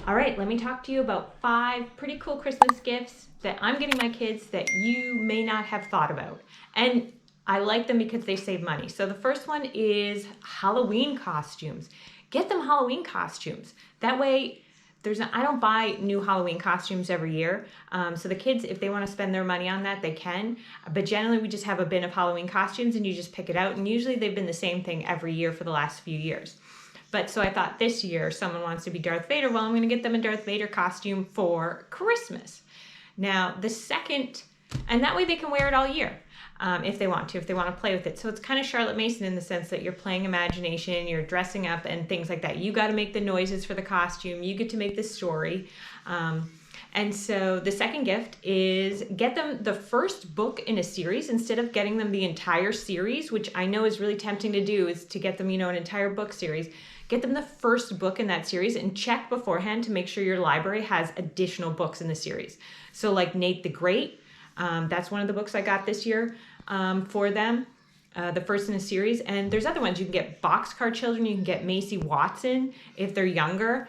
All right, let me talk to you about 5 pretty cool Christmas gifts that I'm getting my kids that you may not have thought about. And I like them because they save money. So the first one is Halloween costumes. Get them Halloween costumes. That way, I don't buy new Halloween costumes every year. So the kids, if they want to spend their money on that, they can. But generally, we just have a bin of Halloween costumes and you just pick it out. And usually they've been the same thing every year for the last few years. But so I thought this year someone wants to be Darth Vader. Well, I'm going to get them a Darth Vader costume for Christmas. Now, the second, and that way they can wear it all year if they want to play with it. So it's kind of Charlotte Mason in the sense that you're playing imagination, you're dressing up and things like that. You got to make the noises for the costume. You get to make the story. And so the second gift is get them the first book in a series instead of getting them the entire series, which I know is really tempting to do, is to get them, an entire book series. Get them the first book in that series and check beforehand to make sure your library has additional books in the series. So like Nate the Great, that's one of the books I got this year for them, the first in a series. And there's other ones. You can get Boxcar Children. You can get Macy Watson if they're younger.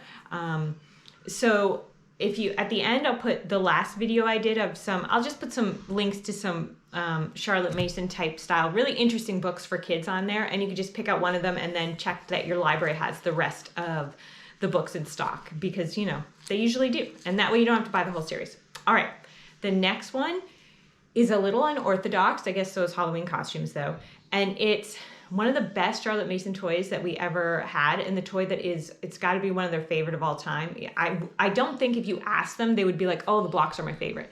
So if you, at the end, I'll put the last video I did of I'll just put some links to some Charlotte Mason type style, really interesting books for kids on there. And you can just pick out one of them and then check that your library has the rest of the books in stock because, they usually do. And that way you don't have to buy the whole series. All right. The next one is a little unorthodox. I guess so is Halloween costumes though. And it's one of the best Charlotte Mason toys that we ever had, and the toy that it's got to be one of their favorite of all time. I don't think if you ask them, they would be like, oh, the blocks are my favorite.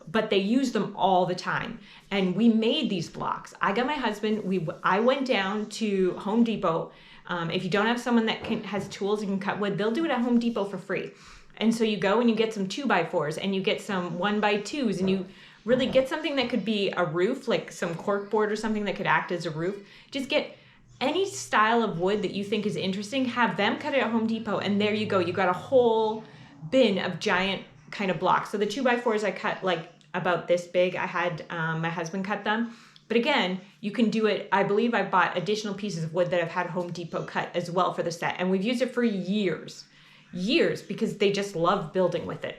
But they use them all the time. And we made these blocks. I got my husband, I went down to Home Depot. If you don't have someone that has tools and can cut wood, they'll do it at Home Depot for free. And so you go and you get some 2x4s and you get some 1x2s and you really get something that could be a roof, like some corkboard or something that could act as a roof. Just get any style of wood that you think is interesting, have them cut it at Home Depot, and there you go. You got a whole bin of giant kind of blocks. So the 2x4s I cut like about this big. I had my husband cut them. But again, you can do it. I believe I bought additional pieces of wood that I've had Home Depot cut as well for the set. And we've used it for years, because they just love building with it.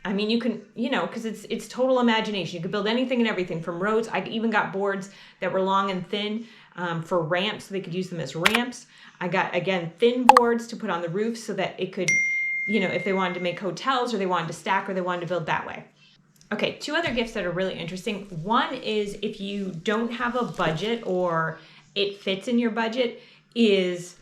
I mean, you can, because it's total imagination. You could build anything and everything from roads. I even got boards that were long and thin for ramps, so they could use them as ramps. I got, again, thin boards to put on the roof so that it could, if they wanted to make hotels or they wanted to stack or they wanted to build that way. Okay, 2 other gifts that are really interesting. One is if you don't have a budget or it fits in your budget is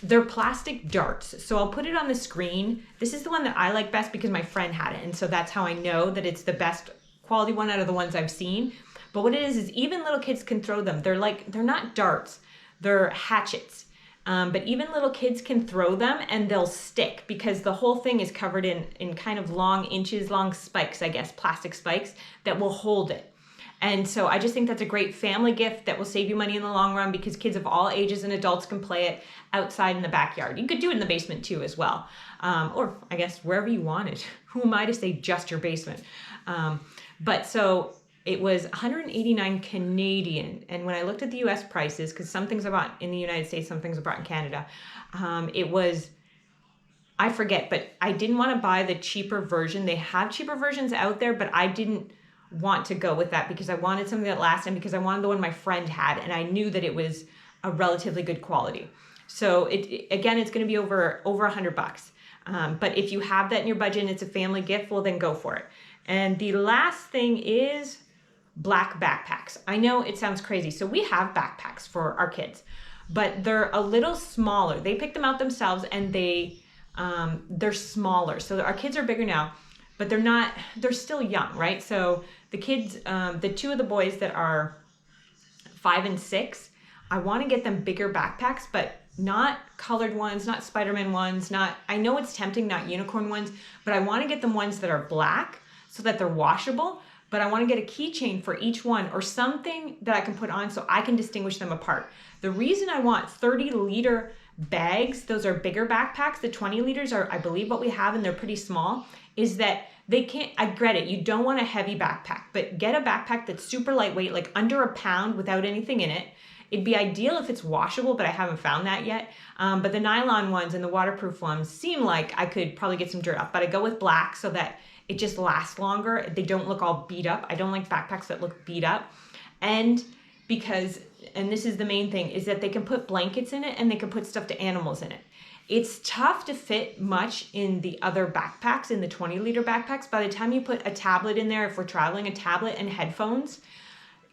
they're plastic darts. So I'll put it on the screen. This is the one that I like best because my friend had it. And so that's how I know that it's the best quality one out of the ones I've seen. But what it is even little kids can throw them. They're not darts, they're hatchets. But even little kids can throw them and they'll stick because the whole thing is covered in kind of long spikes, I guess, plastic spikes that will hold it. And so I just think that's a great family gift that will save you money in the long run because kids of all ages and adults can play it outside in the backyard. You could do it in the basement too as well. Or I guess wherever you want it. Who am I to say just your basement? But so it was 189 Canadian. And when I looked at the US prices, because some things I bought in the United States, some things I bought in Canada, it was, I forget, but I didn't want to buy the cheaper version. They have cheaper versions out there, but I didn't want to go with that because I wanted something that lasted and because I wanted the one my friend had and I knew that it was a relatively good quality. So again, it's going to be over $100. But if you have that in your budget and it's a family gift, well, then go for it. And the last thing is black backpacks. I know it sounds crazy. So we have backpacks for our kids, but they're a little smaller. They pick them out themselves and they're smaller. So our kids are bigger now, but they're still young, right? So the kids, the 2 of the boys that are 5 and 6, I want to get them bigger backpacks, but not colored ones, not Spider-Man ones, I know it's tempting, not unicorn ones, but I want to get them ones that are black so that they're washable, but I want to get a keychain for each one or something that I can put on so I can distinguish them apart. The reason I want 30-liter bags, those are bigger backpacks, the 20 liters are, I believe, what we have, and they're pretty small, is that they can't, I get it, you don't want a heavy backpack, but get a backpack that's super lightweight, like under a pound without anything in it. It'd be ideal if it's washable, but I haven't found that yet. But the nylon ones and the waterproof ones seem like I could probably get some dirt off, but I go with black so that it just lasts longer. They don't look all beat up. I don't like backpacks that look beat up. And because, and this is the main thing, is that they can put blankets in it and they can put stuffed animals in it. It's tough to fit much in the other backpacks, in the 20-liter backpacks. By the time you put a tablet in there, if we're traveling, a tablet and headphones,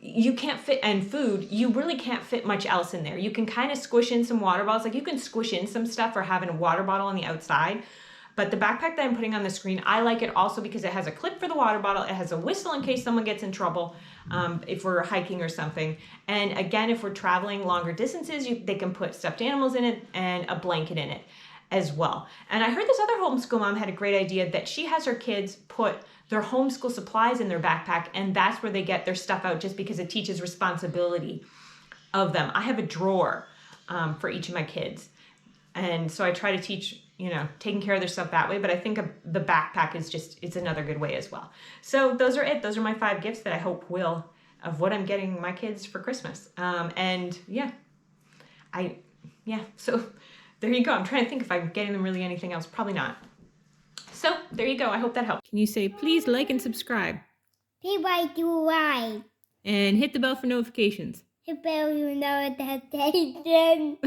you can't fit, and food, you really can't fit much else in there. You can kind of squish in some water bottles, like you can squish in some stuff or having a water bottle on the outside. But the backpack that I'm putting on the screen, I like it also because it has a clip for the water bottle. It has a whistle in case someone gets in trouble if we're hiking or something. And again, if we're traveling longer distances, they can put stuffed animals in it and a blanket in it as well. And I heard this other homeschool mom had a great idea that she has her kids put their homeschool supplies in their backpack, and that's where they get their stuff out, just because it teaches responsibility of them. I have a drawer for each of my kids. And so I try to teach, taking care of their stuff that way. But I think the backpack is it's another good way as well. So those are it. Those are my 5 gifts that I hope of what I'm getting my kids for Christmas. So there you go. I'm trying to think if I'm getting them really anything else. Probably not. So there you go. I hope that helped. Can you say, please like and subscribe? Please like to like. And hit the bell for notifications. Hit the bell for notifications.